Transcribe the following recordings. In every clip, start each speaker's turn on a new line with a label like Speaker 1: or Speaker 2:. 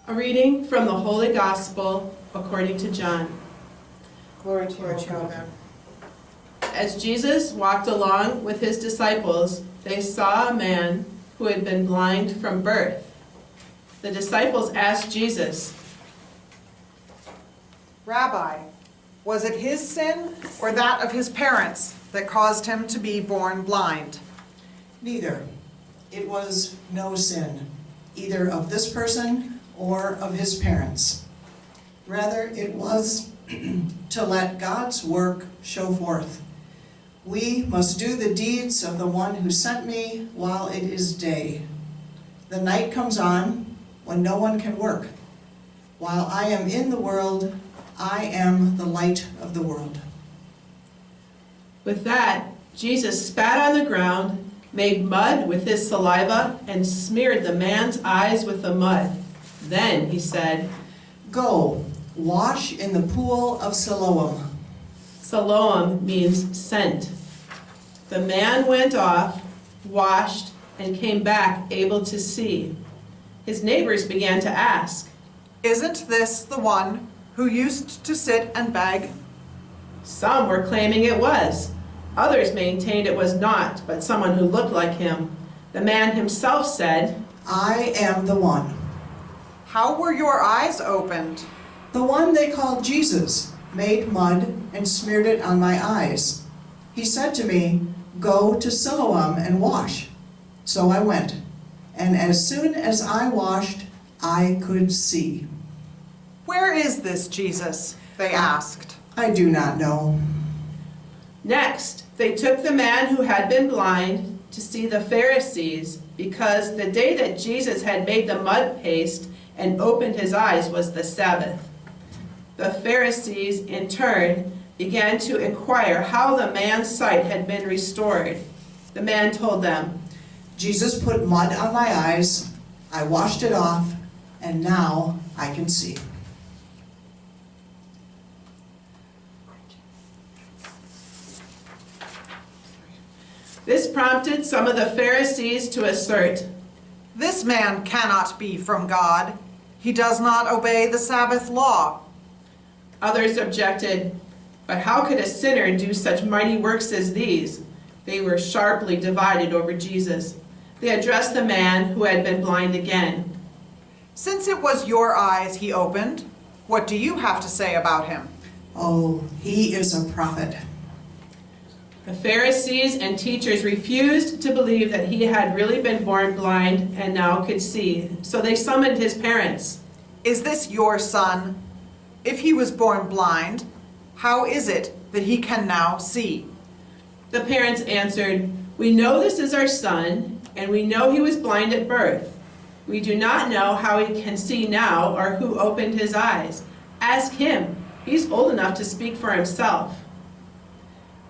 Speaker 1: A reading from the Holy Gospel according to John.
Speaker 2: Glory to you, God.
Speaker 1: As Jesus walked along with his disciples, they saw a man who had been blind from birth. The disciples asked Jesus,
Speaker 2: Rabbi, was it his sin or that of his parents that caused him to be born blind?
Speaker 3: Neither. It was no sin, either of this person or of his parents. Rather, it was to let God's work show forth. We must do the deeds of the one who sent me while it is day. The night comes on when no one can work. While I am in the world, I am the light of the world.
Speaker 1: With that, Jesus spat on the ground, made mud with his saliva, and smeared the man's eyes with the mud. Then he said,
Speaker 3: Go, wash in the pool of Siloam.
Speaker 1: Siloam means sent. The man went off, washed, and came back able to see. His neighbors began to ask,
Speaker 2: Isn't this the one who used to sit and beg?
Speaker 1: Some were claiming it was. Others maintained it was not, but someone who looked like him. The man himself said,
Speaker 3: I am the one.
Speaker 2: How were your eyes opened?
Speaker 3: The one they called Jesus made mud and smeared it on my eyes. He said to me, Go to Siloam and wash. So I went, and as soon as I washed, I could see.
Speaker 2: Where is this Jesus? They asked.
Speaker 3: I do not know.
Speaker 1: Next, they took the man who had been blind to see the Pharisees, because the day that Jesus had made the mud paste and opened his eyes was the Sabbath. The Pharisees, in turn, began to inquire how the man's sight had been restored. The man told them,
Speaker 3: Jesus put mud on my eyes, I washed it off, and now I can see.
Speaker 1: This prompted some of the Pharisees to assert,
Speaker 2: This man cannot be from God. He does not obey the Sabbath law.
Speaker 1: Others objected, but how could a sinner do such mighty works as these? They were sharply divided over Jesus. They addressed the man who had been blind again.
Speaker 2: Since it was your eyes he opened, what do you have to say about him?
Speaker 3: Oh, he is a prophet.
Speaker 1: The Pharisees and teachers refused to believe that he had really been born blind and now could see, so they summoned his parents.
Speaker 2: Is this your son? If he was born blind, how is it that he can now see?
Speaker 1: The parents answered, We know this is our son, and we know he was blind at birth. We do not know how he can see now or who opened his eyes. Ask him. He's old enough to speak for himself.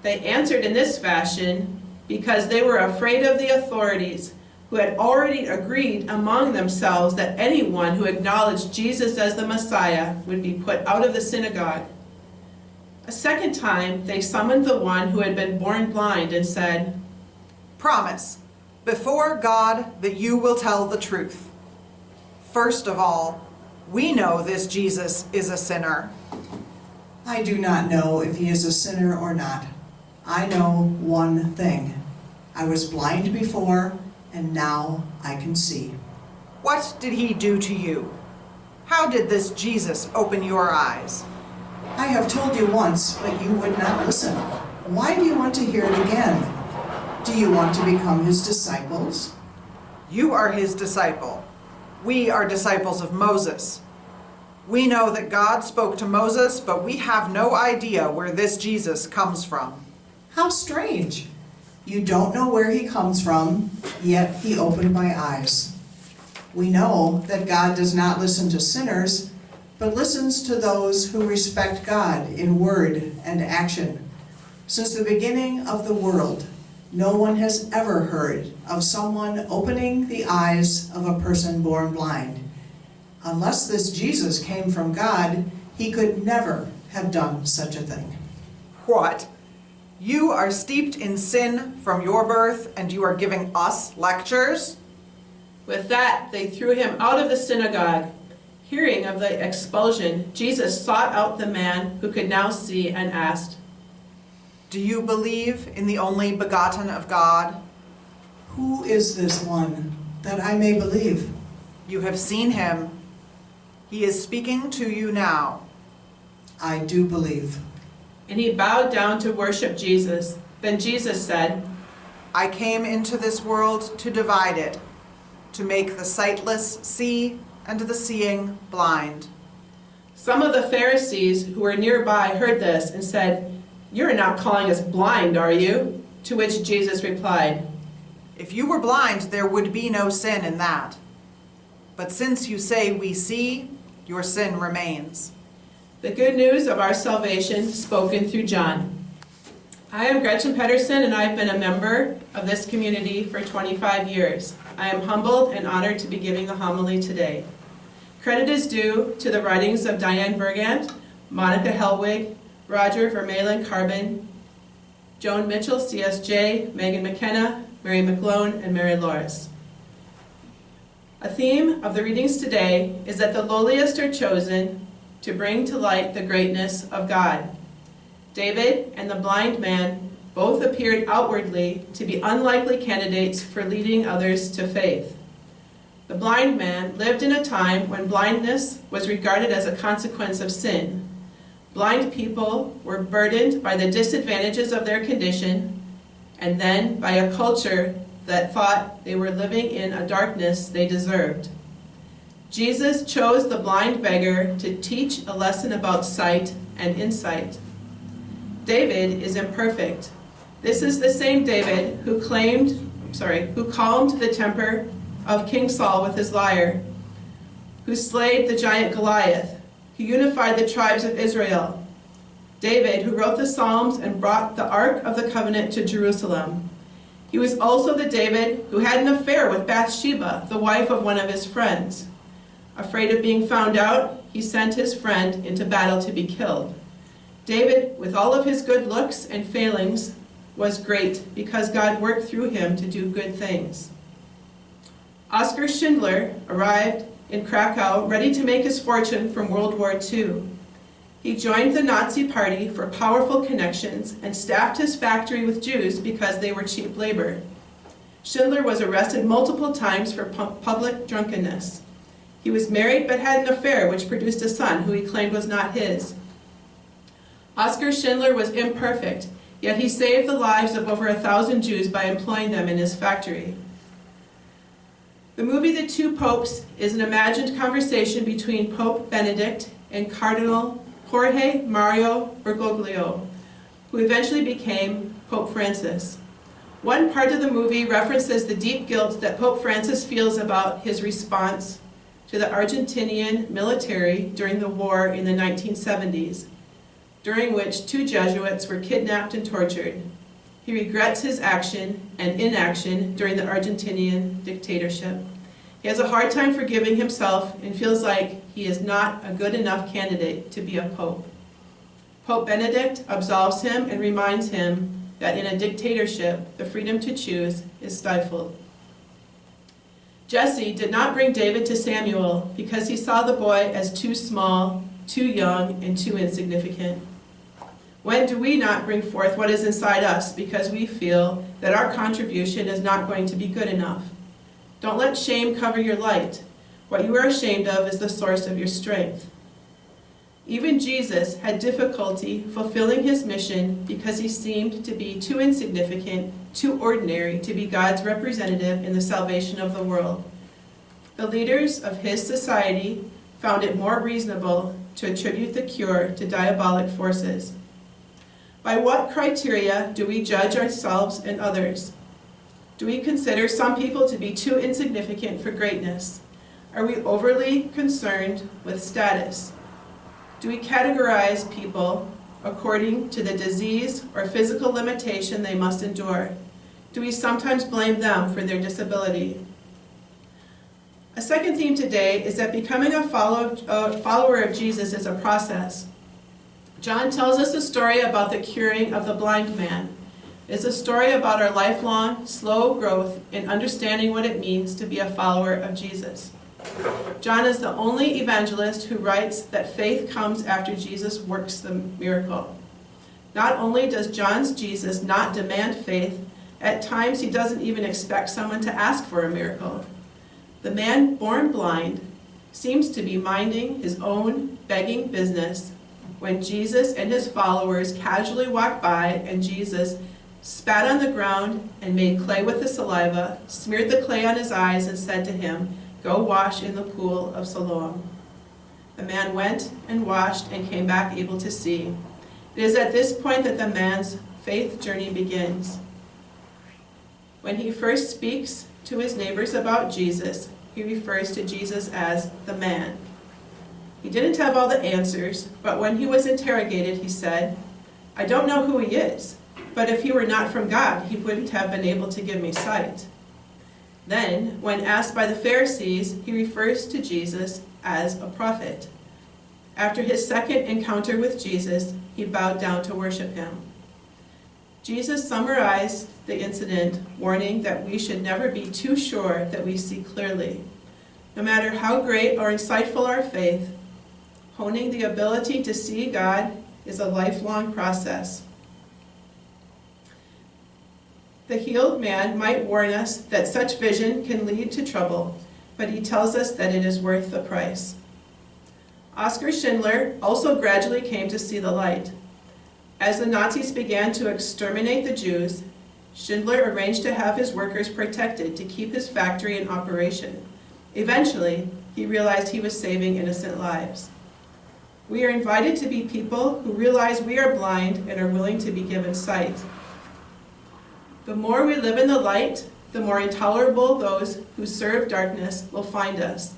Speaker 1: They answered in this fashion because they were afraid of the authorities, who had already agreed among themselves that anyone who acknowledged Jesus as the Messiah would be put out of the synagogue. A second time they summoned the one who had been born blind and said,
Speaker 2: Promise before God that you will tell the truth. First of all, we know this Jesus is a sinner.
Speaker 3: I do not know if he is a sinner or not. I know one thing. I was blind before, and now I can see.
Speaker 2: What did he do to you? How did this Jesus open your eyes?
Speaker 3: I have told you once, but you would not listen. Why do you want to hear it again? Do you want to become his disciples?
Speaker 2: You are his disciple. We are disciples of Moses. We know that God spoke to Moses, but we have no idea where this Jesus comes from.
Speaker 3: How strange. You don't know where he comes from, yet he opened my eyes. We know that God does not listen to sinners, but listens to those who respect God in word and action. Since the beginning of the world, no one has ever heard of someone opening the eyes of a person born blind. Unless this Jesus came from God, he could never have done such a thing.
Speaker 2: What? You are steeped in sin from your birth, and you are giving us lectures?
Speaker 1: With that, they threw him out of the synagogue. Hearing of the expulsion, Jesus sought out the man who could now see and asked,
Speaker 2: "Do you believe in the only begotten of God?
Speaker 3: Who is this one, that I may believe?"
Speaker 2: You have seen him. He is speaking to you now."
Speaker 3: "I do believe."
Speaker 1: And he bowed down to worship Jesus. Then Jesus said,
Speaker 2: "I came into this world to divide it, to make the sightless see and the seeing blind."
Speaker 1: Some of the Pharisees who were nearby heard this and said, "You're not calling us blind, are you?" To which Jesus replied,
Speaker 2: If you were blind, there would be no sin in that. But since you say we see, your sin remains.
Speaker 1: The good news of our salvation spoken through John. I am Gretchen Pederson, and I've been a member of this community for 25 years. I am humbled and honored to be giving the homily today. Credit is due to the writings of Diane Bergant, Monica Helwig, Roger Vermeulen Carbon, Joan Mitchell, CSJ, Megan McKenna, Mary McLone, and Mary Loris. A theme of the readings today is that the lowliest are chosen to bring to light the greatness of God. David and the blind man both appeared outwardly to be unlikely candidates for leading others to faith. The blind man lived in a time when blindness was regarded as a consequence of sin. Blind people were burdened by the disadvantages of their condition, and then by a culture that thought they were living in a darkness they deserved. Jesus chose the blind beggar to teach a lesson about sight and insight. David is imperfect. This is the same David who calmed the temper of King Saul with his lyre, who slayed the giant Goliath, who unified the tribes of Israel. David, who wrote the Psalms and brought the Ark of the Covenant to Jerusalem. He was also the David who had an affair with Bathsheba, the wife of one of his friends. Afraid of being found out, he sent his friend into battle to be killed. David, with all of his good looks and failings, was great because God worked through him to do good things. Oskar Schindler arrived in Krakow ready to make his fortune from World War II. He joined the Nazi Party for powerful connections and staffed his factory with Jews because they were cheap labor. Schindler was arrested multiple times for public drunkenness. He was married but had an affair which produced a son who he claimed was not his. Oskar Schindler was imperfect, yet he saved the lives of over 1,000 Jews by employing them in his factory. The movie The Two Popes is an imagined conversation between Pope Benedict and Cardinal Jorge Mario Bergoglio, who eventually became Pope Francis. One part of the movie references the deep guilt that Pope Francis feels about his response to the Argentinian military during the war in the 1970s, during which 2 Jesuits were kidnapped and tortured. He regrets his action and inaction during the Argentinian dictatorship. He has a hard time forgiving himself and feels like he is not a good enough candidate to be a pope. Pope Benedict absolves him and reminds him that in a dictatorship, the freedom to choose is stifled. Jesse did not bring David to Samuel because he saw the boy as too small, too young, and too insignificant. When do we not bring forth what is inside us because we feel that our contribution is not going to be good enough? Don't let shame cover your light. What you are ashamed of is the source of your strength. Even Jesus had difficulty fulfilling his mission because he seemed to be too insignificant, too ordinary to be God's representative in the salvation of the world. The leaders of his society found it more reasonable to attribute the cure to diabolic forces. By what criteria do we judge ourselves and others? Do we consider some people to be too insignificant for greatness? Are we overly concerned with status? Do we categorize people according to the disease or physical limitation they must endure? Do we sometimes blame them for their disability? A second theme today is that becoming a follower of Jesus is a process. John tells us a story about the curing of the blind man. It's a story about our lifelong, slow growth in understanding what it means to be a follower of Jesus. John is the only evangelist who writes that faith comes after Jesus works the miracle. Not only does John's Jesus not demand faith, at times he doesn't even expect someone to ask for a miracle. The man born blind seems to be minding his own begging business when Jesus and his followers casually walked by, and Jesus spat on the ground and made clay with the saliva, smeared the clay on his eyes, and said to him, "Go wash in the pool of Siloam." The man went and washed and came back able to see. It is at this point that the man's faith journey begins. When he first speaks to his neighbors about Jesus, he refers to Jesus as the man. He didn't have all the answers, but when he was interrogated, he said, "I don't know who he is, but if he were not from God, he wouldn't have been able to give me sight." Then, when asked by the Pharisees, he refers to Jesus as a prophet. After his second encounter with Jesus, he bowed down to worship him. Jesus summarized the incident, warning that we should never be too sure that we see clearly. No matter how great or insightful our faith, honing the ability to see God is a lifelong process. The healed man might warn us that such vision can lead to trouble, but he tells us that it is worth the price. Oskar Schindler also gradually came to see the light. As the Nazis began to exterminate the Jews, Schindler arranged to have his workers protected to keep his factory in operation. Eventually, he realized he was saving innocent lives. We are invited to be people who realize we are blind and are willing to be given sight. The more we live in the light, the more intolerable those who serve darkness will find us.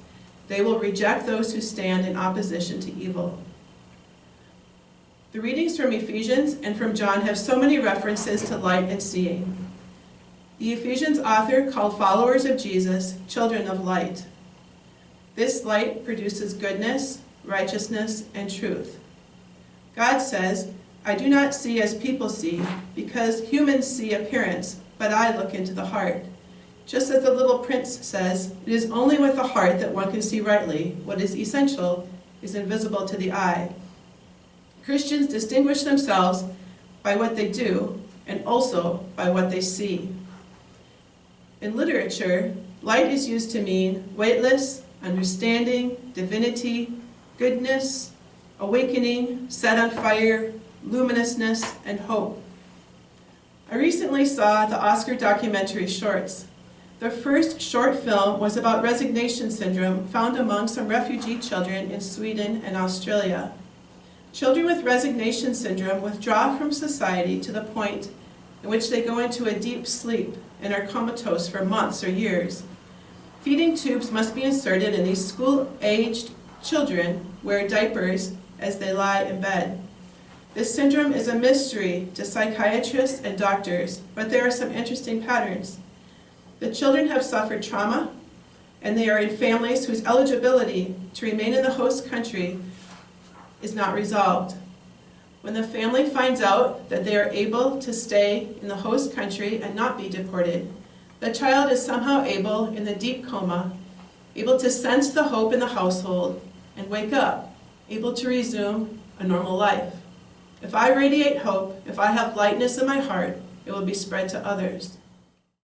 Speaker 1: They will reject those who stand in opposition to evil. The readings from Ephesians and from John have so many references to light and seeing. The Ephesians author called followers of Jesus children of light. This light produces goodness, righteousness, and truth. God says, "I do not see as people see, because humans see appearance, but I look into the heart." Just as the Little Prince says, "It is only with the heart that one can see rightly. What is essential is invisible to the eye." Christians distinguish themselves by what they do and also by what they see. In literature, light is used to mean weightless, understanding, divinity, goodness, awakening, set on fire, luminousness, and hope. I recently saw the Oscar documentary shorts. The first short film was about resignation syndrome found among some refugee children in Sweden and Australia. Children with resignation syndrome withdraw from society to the point in which they go into a deep sleep and are comatose for months or years. Feeding tubes must be inserted, and these school-aged children wear diapers as they lie in bed. This syndrome is a mystery to psychiatrists and doctors, but there are some interesting patterns. The children have suffered trauma, and they are in families whose eligibility to remain in the host country is not resolved. When the family finds out that they are able to stay in the host country and not be deported, the child is somehow able, in the deep coma, able to sense the hope in the household and wake up, able to resume a normal life. If I radiate hope, if I have lightness in my heart, it will be spread to others.